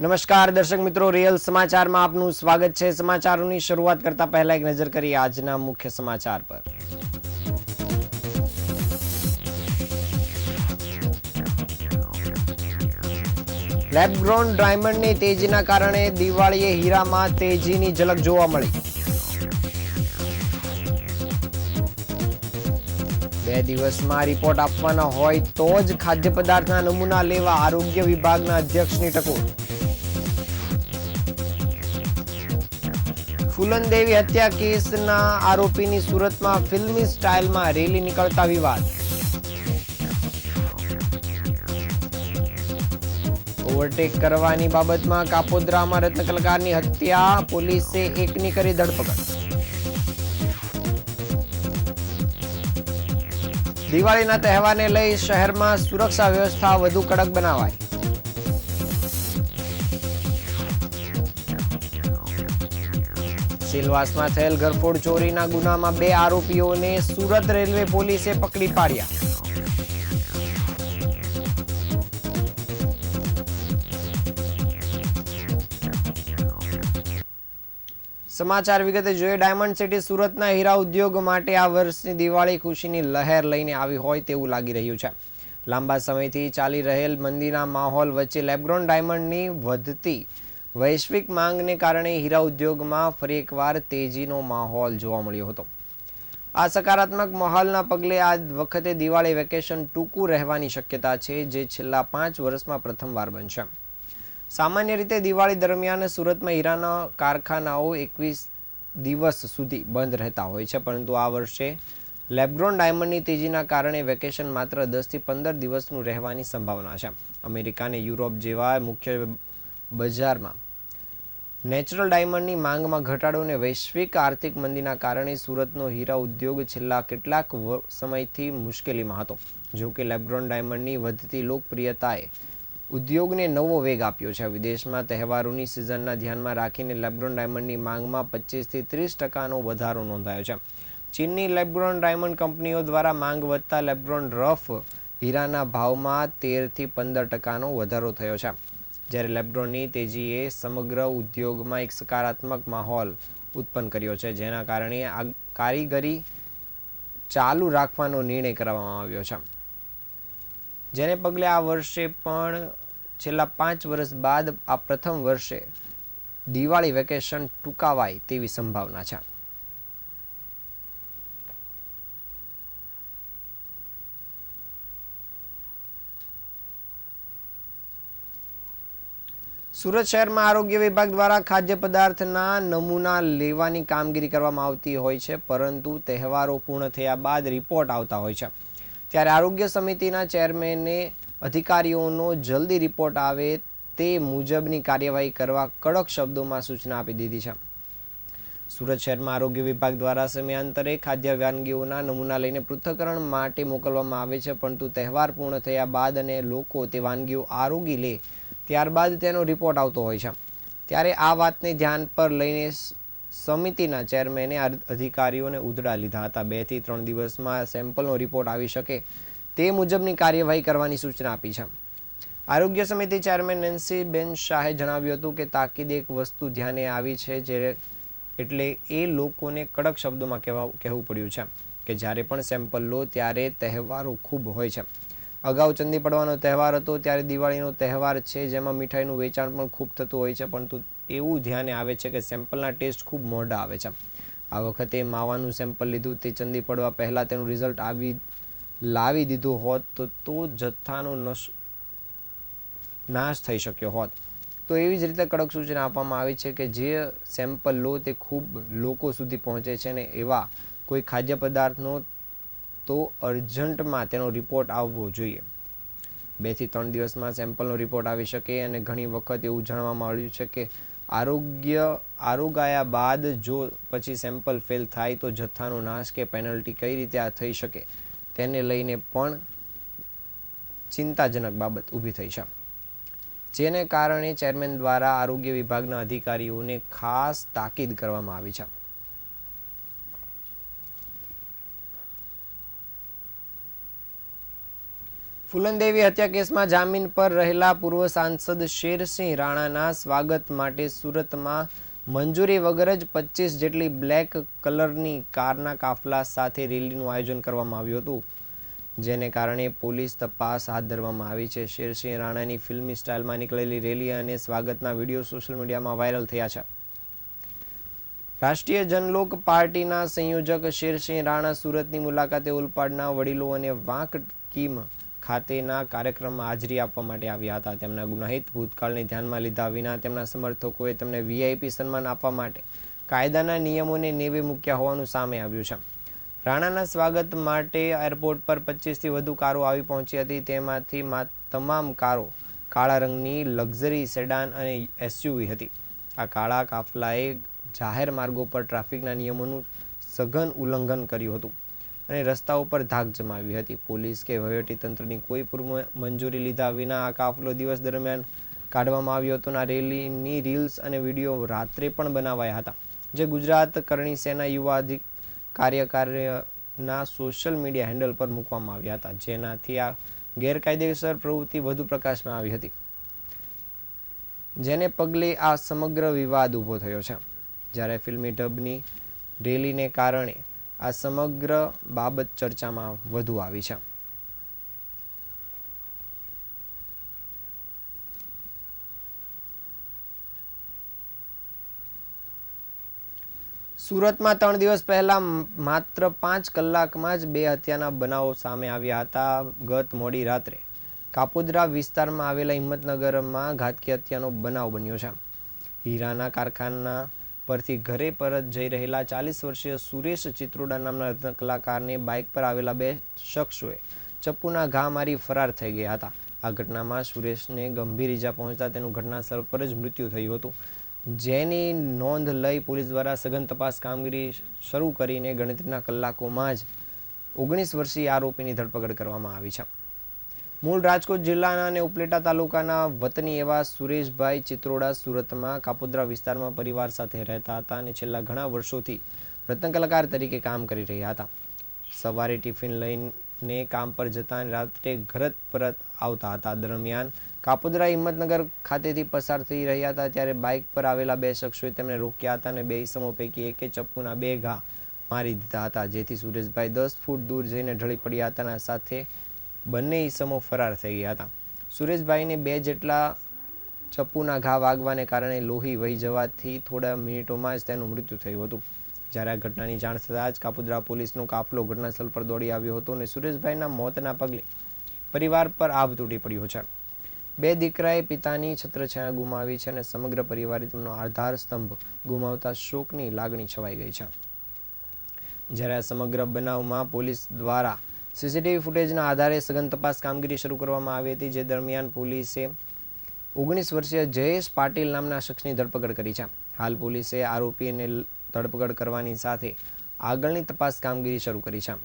નમસ્કાર દર્શક મિત્રો, રિયલ સમાચારમાં આપનું સ્વાગત છે। સમાચારોની શરૂઆત કરતા પહેલા એક નજર કરીએ આજના મુખ્ય સમાચાર પર। લેબ ગ્રોન ડાયમંડની તેજીના કારણે દિવાળીએ હીરામાં તેજીની ઝલક જોવા મળી। 2 દિવસમાં રિપોર્ટ આપવાના હોય તો જ ખાદ્ય પદાર્થના નમૂના લેવા આરોગ્ય વિભાગના અધ્યક્ષની ટકોર। ફૂલનદેવી હત્યા કેસના આરોપીની સુરતમાં ફિલ્મી સ્ટાઇલમાં રેલી નીકળતા વિવાદ। ઓવરટેક કરવાની બાબતમાં કાપોદ્રામાં રત્નકલાકારની હત્યા, પોલીસે એકની કરી ધરપકડ। દિવાળીના તહેવારને લઈ શહેરમાં સુરક્ષા વ્યવસ્થા વધુ કડક બનાવાઈ। સિલવાસમાં થયેલ ઘરફોડ ચોરીના ગુનામાં 2 આરોપીઓને સુરત રેલવે પોલીસે પકડી પાડ્યા। સમાચાર વિગતે જોઈએ। ડાયમંડ સિટી સુરતના હીરા ઉદ્યોગ માટે આ વર્ષની દિવાળી ખુશીની લહેર લઈને આવી હોય તેવું લાગી રહ્યું છે। લાંબા સમયથી ચાલી રહેલ મંદીના માહોલ વચ્ચે લેબગ્રોન ડાયમંડની વધતી વૈશ્વિક માંગને કારણે હીરા ઉદ્યોગમાં ફરી એકવાર તેજીનો માહોલ જોવા મળ્યો હતો। આ સકારાત્મક માહોલના પગલે આ વખતે દિવાળી વેકેશન ટૂંકું રહેવાની શક્યતા છે, જે છેલ્લા 5 વર્ષમાં પ્રથમવાર બનશે। સામાન્ય રીતે દિવાળી દરમિયાન સુરતમાં હીરાના કારખાનાઓ 21 દિવસ સુધી બંધ રહેતા હોય છે, પરંતુ આ વર્ષે લેબગ્રોન ડાયમંડની તેજીના કારણે વેકેશન માત્ર 10 થી 15 દિવસનું રહેવાની સંભાવના છે। અમેરિકા અને યુરોપ જેવા મુખ્ય બજારમાં નેચરલ ડાયમંડની માંગમાં ઘટાડો અને વૈશ્વિક આર્થિક મંદીના કારણે સુરતનો હીરા ઉદ્યોગ છેલ્લા કેટલાક સમયથી મુશ્કેલીમાં હતો। જો કે લેબગ્રોન ડાયમંડની વધતી લોકપ્રિયતાએ ઉદ્યોગને નવો વેગ આપ્યો છે। વિદેશમાં તહેવારોની સિઝનના ધ્યાનમાં રાખીને લેબગ્રોન ડાયમંડની માંગમાં 25 થી 30% વધારો નોંધાયો છે। ચીનની લેબગ્રોન ડાયમંડ કંપનીઓ દ્વારા માંગ વધતા લેબગ્રોન રફ હીરાના ભાવમાં 13 થી 15% વધારો થયો છે, જ્યારે લેબગ્રોનની તેજીએ સમગ્ર ઉદ્યોગમાં એક સકારાત્મક માહોલ ઉત્પન્ન કર્યો છે, જેના કારણે આ કારીગરી ચાલુ રાખવાનો નિર્ણય કરવામાં આવ્યો છે, જેને પગલે આ વર્ષે પણ છેલ્લા 5 વર્ષ બાદ આ પ્રથમ વર્ષે દિવાળી વેકેશન ટૂંકાવાય તેવી સંભાવના છે। સુરત શહેરમાં આરોગ્ય વિભાગ દ્વારા ખાદ્ય પદાર્થના નમૂના લેવાની કામગીરી કરવામાં આવતી હોય છે, પરંતુ તહેવારો પૂર્ણ થયા બાદ રિપોર્ટ આવતા હોય છે, ત્યારે આરોગ્ય સમિતિના ચેરમેને અધિકારીઓનો જલ્દી રિપોર્ટ આવે તે મુજબની કાર્યવાહી કરવા કડક શબ્દોમાં સૂચના આપી દીધી છે। સુરત શહેરમાં આરોગ્ય વિભાગ દ્વારા સમયાંતરે ખાદ્ય વાનગીઓના નમૂના લઈને પૃથ્થકરણ માટે મોકલવામાં આવે છે, પરંતુ તહેવાર પૂર્ણ થયા બાદ અને લોકો તે વાનગીઓ આરોગી લે ત્યારબાદ તેનો રિપોર્ટ આવતો હોય છે, ત્યારે આ વાતને ધ્યાન પર લઈને સમિતિના ચેરમેને અધિકારીઓને ઉધડા લીધા હતા। 2 થી 3 દિવસમાં સેમ્પલનો રિપોર્ટ આવી શકે તે મુજબની કાર્યવાહી કરવાની સૂચના આપી છે। આરોગ્ય સમિતિ ચેરમેન નેન્સીબેન શાહે જણાવ્યું હતું કે તાકીદે એક વસ્તુ ધ્યાને આવી છે, એટલે એ લોકોને કડક શબ્દોમાં કહેવું પડ્યું છે કે જ્યારે પણ સેમ્પલ લો ત્યારે તહેવારો ખૂબ હોય છે। અગાઉ ચંદી પડવાનો તહેવાર હતો, ત્યારે દિવાળીનો તહેવાર છે, જેમાં મીઠાઈનું વેચાણ પણ ખૂબ થતું હોય છે, પરંતુ એવું ધ્યાને આવે છે કે સેમ્પલના ટેસ્ટ ખૂબ મોડા આવે છે। આ વખતે માવાનું સેમ્પલ લીધું તે ચંદી પડવા પહેલાં તેનું રિઝલ્ટ લાવી દીધું હોત તો જથ્થાનો નાશ થઈ શક્યો હોત। તો એવી જ રીતે કડક સૂચના આપવામાં આવી છે કે જે સેમ્પલ લો તે ખૂબ લોકો સુધી પહોંચે છે, અને એવા કોઈ ખાદ્ય પદાર્થનો તો અર્જન્ટમાં તેનો રિપોર્ટ આવવો જોઈએ। 2 થી 3 દિવસમાં સેમ્પલનો રિપોર્ટ આવી શકે, અને ઘણી વખત એવું જાણવા મળ્યું છે કે આરોગાયા બાદ જો પછી સેમ્પલ ફેલ થાય તો જથ્થાનો નાશ કે પેનલ્ટી કઈ રીતે આ થઈ શકે તેને લઈને પણ ચિંતાજનક બાબત ઊભી થઈ છે, જેને કારણે ચેરમેન દ્વારા આરોગ્ય વિભાગના અધિકારીઓને ખાસ તાકીદ કરવામાં આવી છે। ફૂલનદેવી હત્યા કેસમાં જામીન પર રહેલા પૂર્વ સાંસદ શેરસિંહ રાણાના સ્વાગત માટે સુરતમાં મંજૂરી વગર જ 25 જેટલી બ્લેક કલરની કારના કાફલા સાથે રેલીનું આયોજન કરવામાં આવ્યું હતું, જેને કારણે પોલીસ તપાસ હાથ ધરવામાં આવી છે. શેરસિંહ રાણાની ફિલ્મી સ્ટાઇલમાં નીકળેલી રેલી અને સ્વાગતના વિડીયો સોશિયલ મીડિયામાં વાયરલ થયા છે. રાષ્ટ્રીય જનલોક પાર્ટીના સંયોજક શેરસિંહ રાણા સુરતની મુલાકાતે ઓલપાડના વડીલો અને વાંક કીમ ખાતેના કાર્યક્રમમાં હાજરી આપવા માટે આવ્યા હતા. તેમના ગુનાહિત ભૂતકાળને ધ્યાનમાં લીધા વિના તેમના સમર્થકોએ તેમને વીઆઈપી સન્માન આપવા માટે કાયદાના નિયમોને નેવે મૂક્યા હોવાનું સામે આવ્યું છે. રાણાના સ્વાગત માટે એરપોર્ટ પર 25થી વધુ કારો આવી પહોંચી હતી. તેમાંથી તમામ કારો કાળા રંગની લક્ઝરી સેડાન અને એસયુવી હતી. આ કાળા કાફલાએ જાહેર માર્ગો પર ટ્રાફિકના નિયમોનું સઘન ઉલ્લંઘન કર્યું હતું અને રસ્તાઓ પર ધાક જમાવી હતી. પોલીસ કે વહીવટીતંત્રની કોઈ પૂર્વ મંજૂરી લીધા વિના આ કાફલો દિવસ દરમિયાન કાઢવામાં આવ્યો હતો. આ રેલીની રીલ્સ અને વિડીયો રાત્રે પણ બનાવાયા હતા, જે ગુજરાત કરણી સેના યુવા કાર્યકારીના સોશિયલ મીડિયા હેન્ડલ પર મૂકવામાં આવ્યા હતા, જેનાથી આ ગેરકાયદેસર પ્રવૃત્તિ વધુ પ્રકાશમાં આવી હતી, જેને પગલે આ સમગ્ર વિવાદ ઊભો થયો છે. જ્યારે ફિલ્મી ઢબની રેલીને કારણે આ સમગ્ર બાબત ચર્ચામાં વધુ આવી છે. સુરતમાં 3 દિવસ પહેલા માત્ર 5 કલાકમાં જ 2 હત્યાના બનાવો સામે આવ્યા હતા. ગત મોડી રાત્રે કાપોદ્રા વિસ્તારમાં આવેલા હિંમતનગરમાં ઘાતકી હત્યાનો બનાવ બન્યો છે. હીરાના કારખાના પરથી ઘરે પરત જઈ રહેલા 40 વર્ષીય સુરેશ ચિત્રોડા નામના કલાકારને બાઇક પર આવેલા 2 શખ્સોએ ચપ્પુના ઘા મારી ફરાર થઈ ગયા હતા. આ ઘટનામાં સુરેશને ગંભીર ઈજા પહોંચતા તેનું ઘટનાસ્થળ પર જ મૃત્યુ થયું હતું, જેની નોંધ લઈ પોલીસ દ્વારા સઘન તપાસ કામગીરી શરૂ કરીને ગણતરીના કલાકોમાં જ 19 વર્ષીય આરોપીની ધરપકડ કરવામાં આવી છે. મૂળ રાજકોટ જિલ્લાના અને ઉપલેટા તાલુકાના વતની એવા સુરેશભાઈ ચિત્રોડા સુરતમાં કાપોદ્રા વિસ્તારમાં પરિવાર સાથે રહેતા હતા અને છેલ્લા ઘણા વર્ષોથી રત્ન કલાકાર તરીકે કામ કરી રહ્યા હતા. સવારે ટિફિન લઈને કામ પર જતા અને રાત્રે ઘર પરત આવતા હતા. દરમિયાન કાપોદ્રા હિંમતનગર ખાતેથી પસાર થઈ રહ્યા હતા, ત્યારે બાઇક પર આવેલા 2 શખ્સોએ તેમને રોક્યા હતા અને 2 ઈસમો પૈકી એકે ચપ્પુના 2 ઘા મારી દીધા હતા, જેથી સુરેશભાઈ 10 ફૂટ દૂર જઈને ઢળી પડ્યા હતા અને સાથે બંને ઈસમો ફરાર થઈ ગયા હતા. સુરેશભાઈને 2 જેટલા ચપ્પુના ઘા વાગવાને કારણે લોહી વહી જવાથી થોડા મિનિટોમાં જ તેનું મૃત્યુ થયું હતું. જ્યારે આ ઘટનાની જાણ થતાં જ કાપોદ્રા પોલીસનો કાફલો ઘટનાસ્થળ પર દોડી આવ્યો હતો અને સુરેશભાઈના મોતના પગલે પરિવાર પર આભ તૂટી પડ્યો છે. 2 દીકરાએ પિતાની છત્રછાયા ગુમાવી છે અને સમગ્ર પરિવારે તેમનો આધાર સ્તંભ ગુમાવતા શોકની લાગણી છવાઈ ગઈ છે. જ્યારે આ સમગ્ર બનાવમાં પોલીસ દ્વારા સીસીટીવી ફૂટેજના આધારે સઘન તપાસ કામગીરી શરૂ કરવામાં આવી હતી, જે દરમિયાન પોલીસે 19 વર્ષીય જયેશ પાટીલ નામના શખ્સની ધરપકડ કરી છે. હાલ પોલીસે આરોપીને ધરપકડ કરવાની સાથે આગળની તપાસ કામગીરી શરૂ કરી છે.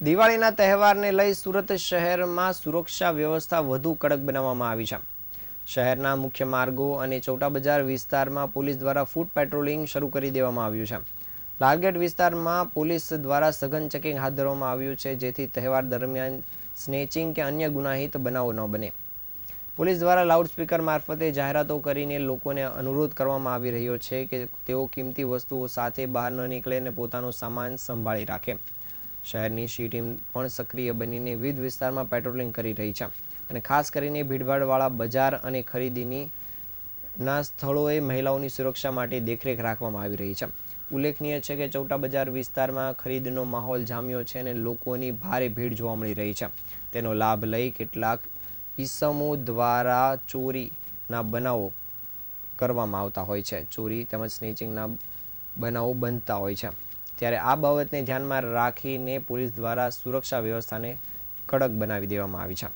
દિવાળીના તહેવારને લઈ સુરત શહેરમાં સુરક્ષા વ્યવસ્થા વધુ કડક બનાવવામાં આવી છે. શહેરના મુખ્ય માર્ગો અને ચોટા બજાર વિસ્તારમાં પોલીસ દ્વારા ફૂટ પેટ્રોલિંગ શરૂ કરી દેવામાં આવ્યું છે. લાલગેટ વિસ્તારમાં પોલીસ દ્વારા સઘન ચેકિંગ હાથ ધરવામાં આવ્યું છે, જેથી તહેવાર દરમિયાન સ્નેચિંગ કે અન્ય ગુનાહિત બનાવો ન બને. પોલીસ દ્વારા લાઉડસ્પીકર મારફતે જાહેરાતો કરીને લોકોને અનુરોધ કરવામાં આવી રહ્યો છે કે તેઓ કિંમતી વસ્તુઓ સાથે બહાર ન નીકળે અને પોતાનો સામાન સંભાળી રાખે. શહેરની સી ટીમ પણ સક્રિય બનીને વિવિધ વિસ્તારમાં પેટ્રોલિંગ કરી રહી છે અને ખાસ કરીને ભીડભાડવાળા બજાર અને ખરીદીના સ્થળોએ મહિલાઓની સુરક્ષા માટે દેખરેખ રાખવામાં આવી રહી છે. ઉલ્લેખનીય છે કે ચોટા બજાર વિસ્તારમાં ખરીદનો માહોલ જામ્યો છે અને લોકોની ભારે ભીડ જોવા મળી રહી છે. તેનો લાભ લઈ કેટલાક ઈસમો દ્વારા ચોરીના બનાવો કરવામાં આવતા હોય છે. ચોરી તેમજ સ્નેચિંગના બનાવો બનતા હોય છે, ત્યારે આ બાબતને ધ્યાનમાં રાખીને પોલીસ દ્વારા સુરક્ષા વ્યવસ્થાને કડક બનાવી દેવામાં આવી છે.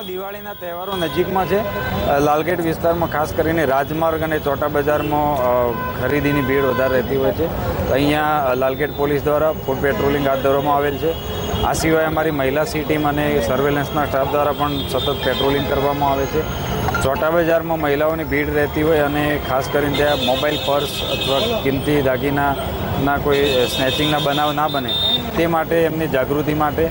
દિવાળીના તહેવારો નજીકમાં છે. લાલગેટ વિસ્તારમાં ખાસ કરીને રાજમાર્ગ અને ચોટા બજારમાં ખરીદીની ભીડ વધારે રહેતી હોય છે. અહીંયા લાલગેટ પોલીસ દ્વારા ફૂડ પેટ્રોલિંગ હાથ ધરવામાં આવેલ છે. આ સિવાય અમારી મહિલા સી ટીમ અને સર્વેલન્સના સ્ટાફ દ્વારા પણ સતત પેટ્રોલિંગ કરવામાં આવે છે. ચોટા બજારમાં મહિલાઓની ભીડ રહેતી હોય અને ખાસ કરીને ત્યાં મોબાઈલ, પર્સ અથવા કિંમતી દાગીનાના કોઈ સ્નેચિંગના બનાવ ના બને તે માટે એમની જાગૃતિ માટે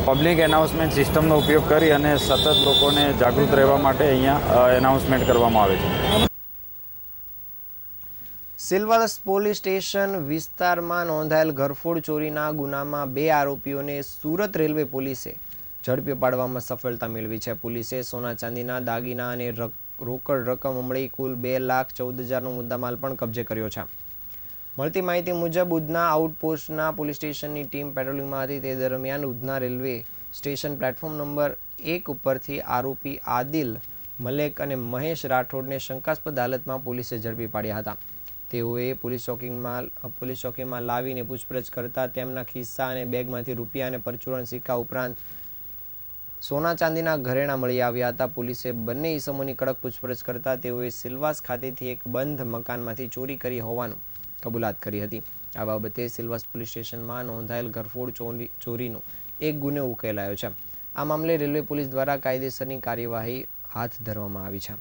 પબ્લિક એનાઉન્સમેન્ટ સિસ્ટમનો ઉપયોગ કરી અને સતત લોકોને જાગૃત રહેવા માટે અહીંયા એનાઉન્સમેન્ટ કરવામાં આવે છે. સિલ્વર્સ પોલીસ સ્ટેશન વિસ્તારમાં નોંધાયેલ ઘરફોડ ચોરીના ગુનામાં 2 આરોપીઓને સુરત રેલવે પોલીસે ઝડપી પાડવામાં સફળતા મેળવી છે. પોલીસે સોના ચાંદીના દાગીના અને રોકડ રકમ મળી કુલ 2,14,000નો મુદ્દામાલ પણ કબજે કર્યો છે. મળતી માહિતી મુજબ ઉધના આઉટપોસ્ટના પોલીસ સ્ટેશનની ટીમ પેટ્રોલિંગમાં હતી. તે દરમિયાન Udhna railway station platform number 1 ઉપરથી આરોપી આદિલ, મલેક અને મહેશ રાઠોડને શંકાસ્પદ હાલતમાં પોલીસે ઝડપી પાડ્યા હતા. તેઓએ પોલીસ ચોકીમાં લાવીને પૂછપરછ કરતા તેમના ખિસ્સા અને બેગમાંથી રૂપિયા અને પરચુરણ સિક્કા ઉપરાંત સોના ચાંદીના ઘરેણાં મળી આવ્યા હતા. પોલીસે બંને ઈસમોની કડક પૂછપરછ કરતા તેઓએ સિલવાસ ખાતેથી એક બંધ મકાનમાંથી ચોરી કરી હોવાનું કબૂલાત કરી હતી. આ બાબતે સિલવાસ પોલીસ સ્ટેશનમાં નોંધાયેલ ઘરફોડ ચોરીનો એક ગુનો ઉકેલાયો છે. આ મામલે રેલવે પોલીસ દ્વારા કાયદેસરની કાર્યવાહી હાથ ધરવામાં આવી છે.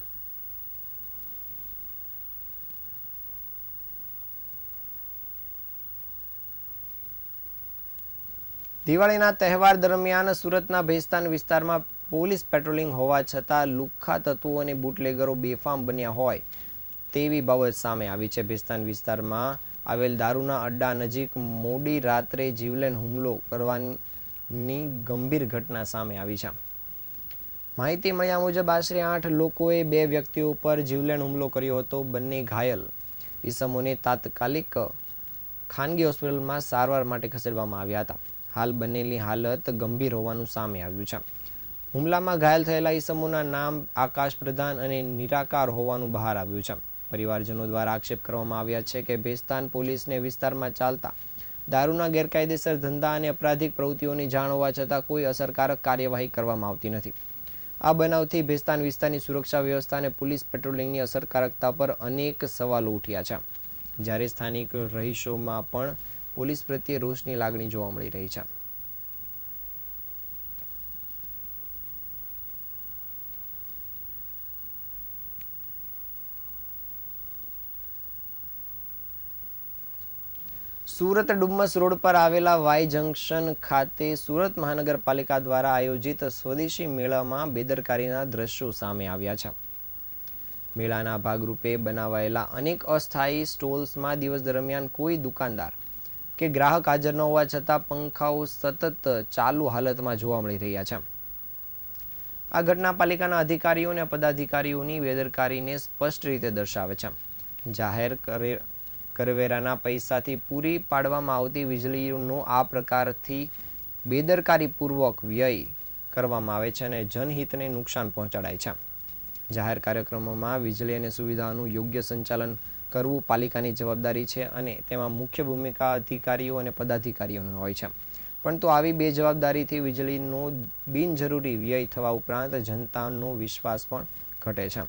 દિવાળીના તહેવાર દરમિયાન સુરતના ભેસ્તાન વિસ્તારમાં પોલીસ પેટ્રોલિંગ હોવા છતાં લુખ્ખા તત્વો અને બુટલેગરો બેફામ બન્યા હોય તેવી બાબત સામે આવી છે. ભેસ્તાન વિસ્તારમાં આવેલ દારૂના અડ્ડા નજીક મોડી રાત્રે જીવલેણ હુમલો કરવાની ગંભીર ઘટના સામે આવી છે. માહિતી મળ્યા મુજબ આશરે 8 લોકોએ 2 વ્યક્તિઓ પર જીવલેણ હુમલો કર્યો હતો. બંને ઘાયલ ઈસમોને તાત્કાલિક ખાનગી હોસ્પિટલમાં સારવાર માટે ખસેડવામાં આવ્યા હતા. હાલ બંનેની હાલત ગંભીર હોવાનું સામે આવ્યું છે. હુમલામાં ઘાયલ થયેલા ઈસમોના નામ આકાશ પ્રધાન અને નિરાકાર હોવાનું બહાર આવ્યું છે. પરિવારજનો દ્વારા આક્ષેપ કરવામાં આવ્યા છે કે ભેસ્તાન પોલીસને વિસ્તારમાં ચાલતા દારૂના ગેરકાયદેસર ધંધા અને અપરાધિક પ્રવૃત્તિઓની જાણ હોવા છતાં કોઈ અસરકારક કાર્યવાહી કરવામાં આવતી નથી. આ બનાવથી ભેસ્તાન વિસ્તારની સુરક્ષા વ્યવસ્થા અને પોલીસ પેટ્રોલિંગની અસરકારકતા પર અનેક સવાલો ઉઠ્યા છે. જ્યારે સ્થાનિક રહીશોમાં પણ પોલીસ પ્રત્યે રોષની લાગણી જોવા મળી રહી છે. સુરત ડુમ્મસ રોડ પર આવેલા વાય જંકશન ખાતે સુરત મહાનગરપાલિકા દ્વારા આયોજિત સ્વદેશી મેળામાં બેદરકારીના દ્રશ્યો સામે આવ્યા છે. મેળાના ભાગરૂપે બનાવાયેલા અનેક અસ્થાયી સ્ટોલ્સમાં દિવસ દરમિયાન કોઈ દુકાનદાર કે ગ્રાહક હાજર ન હોવા છતાં પંખાઓ સતત ચાલુ હાલતમાં જોવા મળી રહ્યા છે. આ ઘટના પાલિકાના અધિકારીઓ અને પદાધિકારીઓની બેદરકારીને સ્પષ્ટ રીતે દર્શાવે છે. જાહેર કરવેરાના પૈસાથી પૂરી પાડવામાં આવતી વીજળીનો આ પ્રકારથી બેદરકારીપૂર્વક વ્યય કરવામાં આવે છે અને જનહિતને નુકસાન પહોંચાડાય છે. જાહેર કાર્યક્રમોમાં વીજળી અને સુવિધાઓનું યોગ્ય સંચાલન કરવું પાલિકાની જવાબદારી છે અને તેમાં મુખ્ય ભૂમિકા અધિકારીઓ અને પદાધિકારીઓની હોય છે. પરંતુ આવી બેજવાબદારીથી વીજળીનો બિનજરૂરી વ્યય થવા ઉપરાંત જનતાનો વિશ્વાસ પણ ઘટે છે.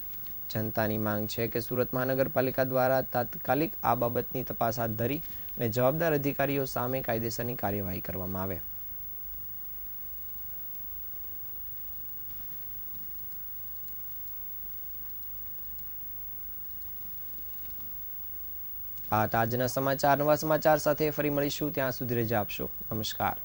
જનતાની માંગ છે કે સુરત મહાનગરપાલિકા દ્વારા તાત્કાલિક આ બાબતની તપાસ હાથ ધરી અને જવાબદાર અધિકારીઓ સામે કાયદેસરની કાર્યવાહી કરવામાં આવે. આ હતા આજના સમાચાર. નવા સમાચાર સાથે ફરી મળીશું. ત્યાં સુધી રજા આપશો. નમસ્કાર.